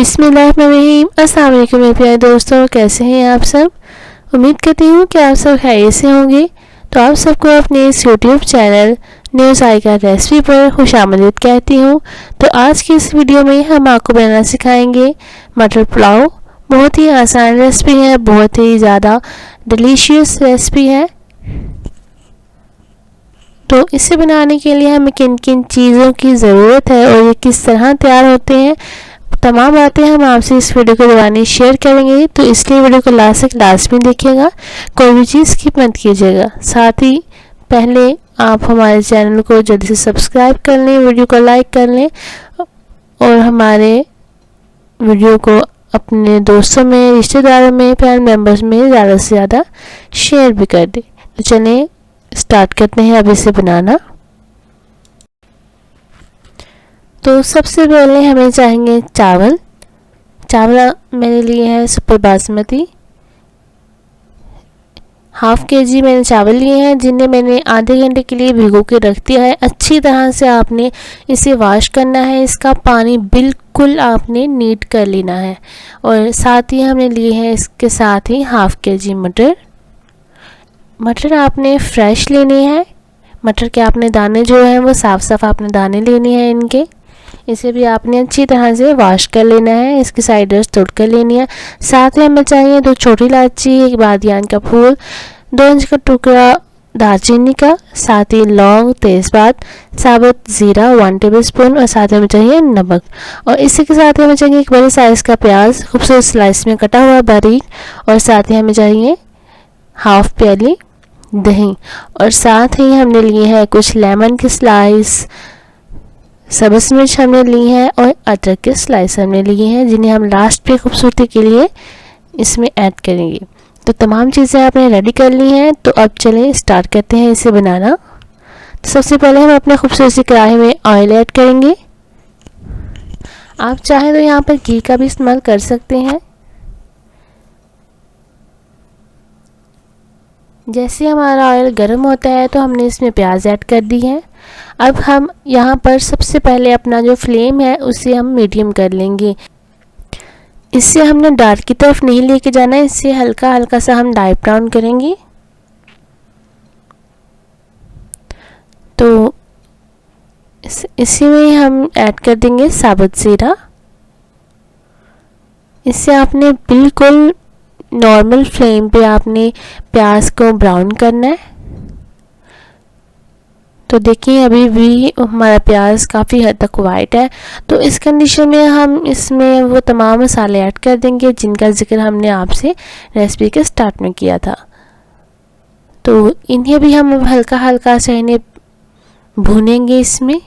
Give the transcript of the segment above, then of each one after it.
बिस्मिल्लाहिर्रहमानिर्रहीम। अस्सलाम वालेकुम मेरे प्यारे दोस्तों, कैसे हैं आप सब। उम्मीद करती हूँ कि आप सब खैरियत से होंगे। तो आप सबको अपने इस यूट्यूब चैनल न्यूज़ जायका रेसिपी पर खुशामदीद कहती हूँ। तो आज की इस वीडियो में हम आपको बनाना सिखाएंगे मटर पुलाव। बहुत ही आसान रेसिपी है, बहुत ही ज़्यादा डिलीशियस रेसिपी है। तो इसे बनाने के लिए हमें किन किन चीज़ों की ज़रूरत है और ये किस तरह तैयार होते हैं, तमाम बातें हम आपसे इस वीडियो के दौरान शेयर करेंगे। तो इसलिए वीडियो को लास्ट में देखिएगा, कोई भी चीज़ स्किप मत कीजिएगा। साथ ही पहले आप हमारे चैनल को जल्दी से सब्सक्राइब कर लें, वीडियो को लाइक कर लें और हमारे वीडियो को अपने दोस्तों में, रिश्तेदारों में, फैमिली मेम्बर्स में ज़्यादा से ज़्यादा शेयर भी कर दें। तो चलिए स्टार्ट करते हैं अब इसे बनाना। तो सबसे पहले हमें चाहिए चावल मैंने लिए हैं सुपर बासमती। हाफ केजी मैंने चावल लिए हैं, जिन्हें मैंने आधे घंटे के लिए भिगो के रख दिया है। अच्छी तरह से आपने इसे वॉश करना है, इसका पानी बिल्कुल आपने नीट कर लेना है। और साथ ही हमने लिए हैं इसके साथ ही हाफ केजी मटर आपने फ्रेश लेने हैं। मटर के आपने दाने जो हैं वो साफ़ आपने दाने लेने हैं इनके। इसे भी आपने अच्छी तरह से वॉश कर लेना है, इसकी साइडर्स तोड़ कर लेनी है। साथ में हमें चाहिए 2 छोटी इलायची, 1 बादियान का फूल, 2 इंच का टुकड़ा दालचीनी का, साथ ही लौंग, तेज़पात, साबुत ज़ीरा 1 टेबलस्पून और साथ में हमें चाहिए नमक। और इसी के साथ हमें चाहिए 1 बड़े साइज़ का प्याज खूबसूरत स्लाइस में कटा हुआ बारीक, और साथ ही हमें चाहिए हाफ प्याली दही, और साथ ही हमने लिए हैं कुछ लेमन के स्लाइस, सब्ज़ मिर्च हमने ली है और अदरक के स्लाइस हमने लिए हैं, जिन्हें हम लास्ट पे खूबसूरती के लिए इसमें ऐड करेंगे। तो तमाम चीज़ें आपने रेडी कर ली हैं। तो अब चलें स्टार्ट करते हैं इसे बनाना। तो सबसे पहले हम अपने खूबसूरत सी कढ़ाई में ऑयल ऐड करेंगे। आप चाहें तो यहाँ पर घी का भी इस्तेमाल कर सकते हैं। जैसे हमारा ऑयल गर्म होता है तो हमने इसमें प्याज ऐड कर दी है। अब हम यहाँ पर सबसे पहले अपना जो फ्लेम है उसे हम मीडियम कर लेंगे। इससे हमने डार्क की तरफ नहीं लेके जाना है, इससे हल्का हल्का सा हम डार्क ब्राउन करेंगे। तो इसी में हम ऐड कर देंगे साबुत ज़ीरा। इससे आपने बिल्कुल नॉर्मल फ्लेम पे आपने प्याज को ब्राउन करना है। तो देखिए अभी भी हमारा प्याज काफ़ी हद तक वाइट है। तो इस कंडीशन में हम इसमें वो तमाम मसाले ऐड कर देंगे जिनका जिक्र हमने आपसे रेसिपी के स्टार्ट में किया था। तो इन्हें भी हम हल्का हल्का से इन्हें भूनेंगे। इसमें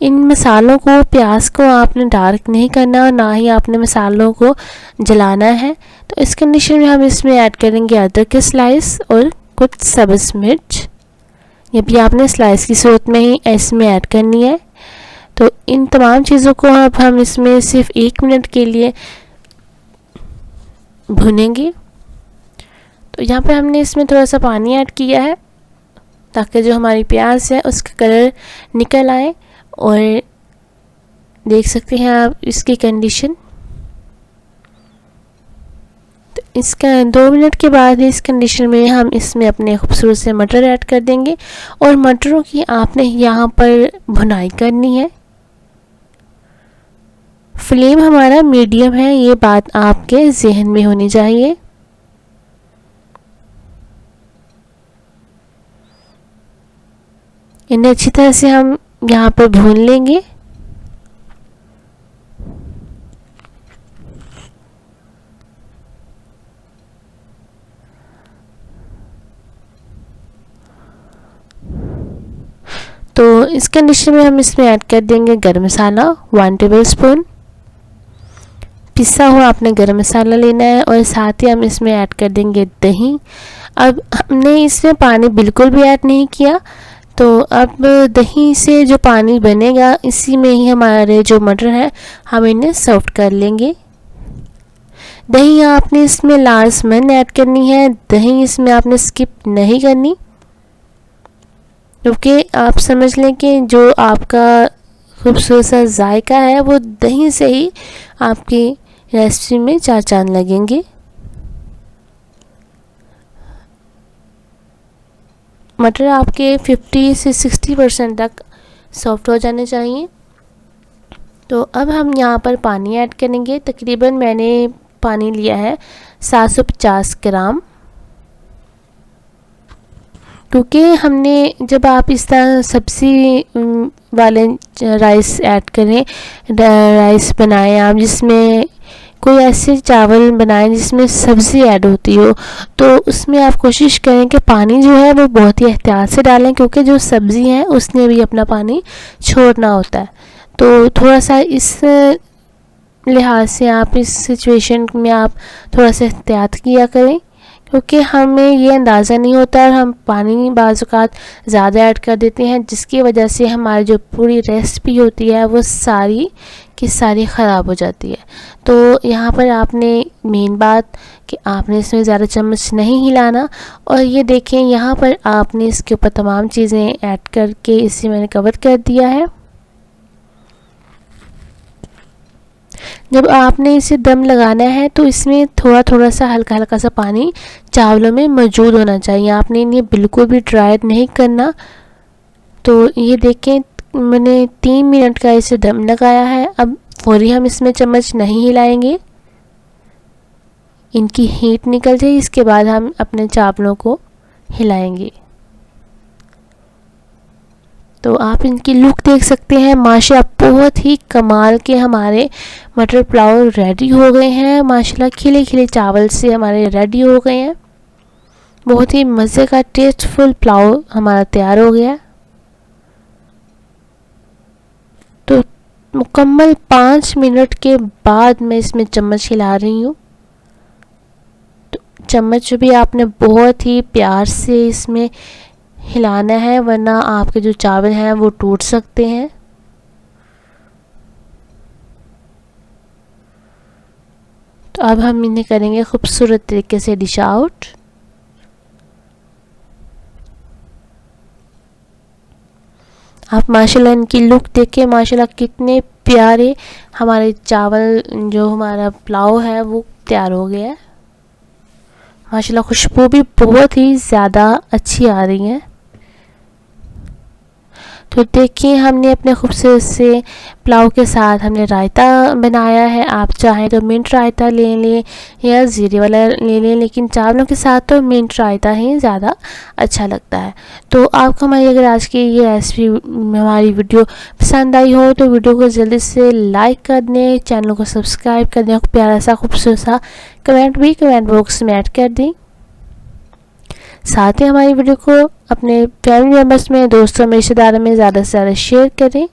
इन मसालों को, प्याज को आपने डार्क नहीं करना और ना ही आपने मसालों को जलाना है। तो इस कंडीशन में हम इसमें ऐड करेंगे अदरक के स्लाइस और कुछ सब्ज़ मिर्च। ये भी आपने स्लाइस की सूरत में ही इसमें ऐड करनी है। तो इन तमाम चीज़ों को अब हम इसमें सिर्फ 1 मिनट के लिए भुनेंगे। तो यहाँ पे हमने इसमें थोड़ा सा पानी ऐड किया है ताकि जो हमारी प्याज है उसका कलर निकल आए। और देख सकते हैं आप इसकी कंडीशन। तो इसका 2 मिनट के बाद इस कंडीशन में हम इसमें अपने खूबसूरत से मटर ऐड कर देंगे और मटरों की आपने यहाँ पर भुनाई करनी है। फ्लेम हमारा मीडियम है, ये बात आपके जहन में होनी चाहिए। इन्हें अच्छी तरह से हम यहाँ पर भून लेंगे। तो इस कंडीशन में हम इसमें ऐड कर देंगे गरम मसाला 1 टेबलस्पून। पिसा हुआ आपने गरम मसाला लेना है और साथ ही हम इसमें ऐड कर देंगे दही। अब हमने इसमें पानी बिल्कुल भी ऐड नहीं किया। तो अब दही से जो पानी बनेगा इसी में ही हमारे जो मटर है हम इन्हें सॉफ्ट कर लेंगे। दही आपने इसमें लाजमन ऐड करनी है, दही इसमें आपने स्किप नहीं करनी, क्योंकि आप समझ लें कि जो आपका खूबसूरत सा जायका है वो दही से ही आपकी रेसिपी में चार चांद लगेंगे। मटर आपके 50 से 60% तक सॉफ्ट हो जाने चाहिए। तो अब हम यहाँ पर पानी ऐड करेंगे। तकरीबन मैंने पानी लिया है 750 ग्राम, क्योंकि हमने जब आप इस तरह सब्ज़ी वाले राइस ऐड करें, राइस बनाएं आप जिसमें कोई ऐसे चावल बनाएं जिसमें सब्ज़ी ऐड होती हो, तो उसमें आप कोशिश करें कि पानी जो है वो बहुत ही एहतियात से डालें, क्योंकि जो सब्ज़ी है उसने भी अपना पानी छोड़ना होता है। तो थोड़ा सा इस लिहाज से आप इस सिचुएशन में आप थोड़ा सा एहतियात किया करें, क्योंकि हमें ये अंदाज़ा नहीं होता और हम पानी बाज़ औक़ात ज़्यादा ऐड कर देते हैं, जिसकी वजह से हमारी जो पूरी रेसिपी होती है वो सारी की सारी ख़राब हो जाती है। तो यहाँ पर आपने मेन बात कि आपने इसमें ज़्यादा चम्मच नहीं हिलाना। और ये देखें यहाँ पर आपने इसके ऊपर तमाम चीज़ें ऐड करके इसे मैंने कवर कर दिया है। जब आपने इसे दम लगाना है तो इसमें थोड़ा थोड़ा सा हल्का हल्का सा पानी चावलों में मौजूद होना चाहिए। आपने इन्हें बिल्कुल भी ड्राई नहीं करना। तो ये देखें मैंने 3 मिनट का इसे दम लगाया है। अब फौरी हम इसमें चम्मच नहीं हिलाएंगे, इनकी हीट निकल जाए, इसके बाद हम अपने चावलों को हिलाएंगे। तो आप इनकी लुक देख सकते हैं, माशाल्लाह बहुत ही कमाल के हमारे मटर पुलाव रेडी हो गए हैं। माशाल्लाह खिले खिले चावल से हमारे रेडी हो गए हैं। बहुत ही मज़े का टेस्टफुल पुलाव हमारा तैयार हो गया। तो मुकम्मल 5 मिनट के बाद मैं इसमें चम्मच हिला रही हूँ। तो चम्मच भी आपने बहुत ही प्यार से इसमें हिलाना है, वरना आपके जो चावल हैं वो टूट सकते हैं। तो अब हम इन्हें करेंगे खूबसूरत तरीके से डिश आउट। आप माशाल्लाह इनकी लुक देखें, माशाल्लाह कितने प्यारे हमारे चावल, जो हमारा पुलाव है वो तैयार हो गया है। माशाल्लाह खुशबू भी बहुत ही ज़्यादा अच्छी आ रही है। तो देखिए हमने अपने खूबसूरत से पुलाव के साथ हमने रायता बनाया है। आप चाहें तो मिंट रायता ले लें या ज़ीरे वाला ले लें, लेकिन चावलों के साथ तो मिंट रायता ही ज़्यादा अच्छा लगता है। तो आपको हमारी अगर आज की ये रेसिपी हमारी वीडियो पसंद आई हो तो वीडियो को जल्दी से लाइक कर दें, चैनल को सब्सक्राइब कर दें, प्यारा सा खूबसूरत सा कमेंट भी कमेंट बॉक्स में ऐड कर दें। साथ ही हमारी वीडियो को अपने फैमिली मेम्बर्स में, दोस्तों में, रिश्तेदारों में ज़्यादा से ज़्यादा शेयर करें।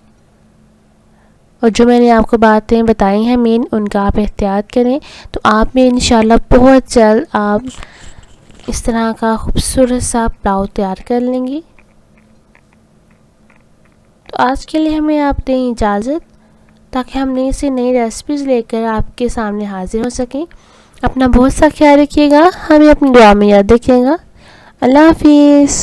और जो मैंने आपको बातें बताई हैं मेन, उनका आप एहतियात करें। तो आप में इंशाल्लाह बहुत जल्द आप इस तरह का खूबसूरत सा पुलाव तैयार कर लेंगी। तो आज के लिए हमें आप दें इजाज़त, ताकि हम नई से नई रेसिपीज़ लेकर आपके सामने हाजिर हो सकें। अपना बहुत सा ख्याल रखिएगा, हमें अपनी दुआ में याद रखिएगा। अल्लाह हाफिज़।